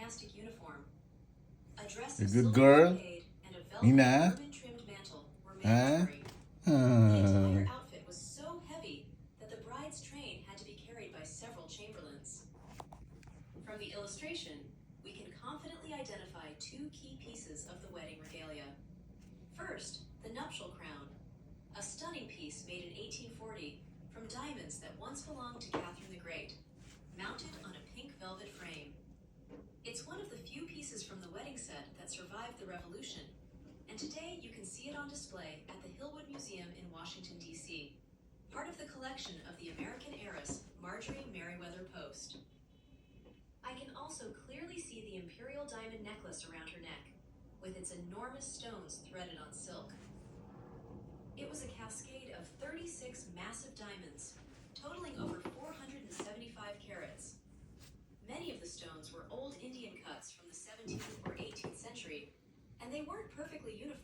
gymnastic uniform. A dress A of good silver girl. brocade and a velvet Nina. ermine-trimmed mantle were Huh? mandatory. The entire outfit was so heavy that the bride's train had to be carried by several chamberlains. From the illustration, we can confidently identify two key pieces of the wedding regalia. First, the nuptial crown, a stunning piece made in 1840 from diamonds that once belonged to Catherine the Great, mounted on a pink velvet frame. It's one of the few pieces from the wedding set that survived the Revolution, and today you can see it on display at the Hillwood Museum in Washington, D.C., part of the collection of the American heiress Marjorie Merriweather Post. I can also clearly see the imperial diamond necklace around her neck, with its enormous stones threaded on silk. It was a cascade of 36 massive diamonds, totaling over 475 carats. Many of the stones were old Indian cuts from the 17th or 18th century, and they weren't perfectly uniform.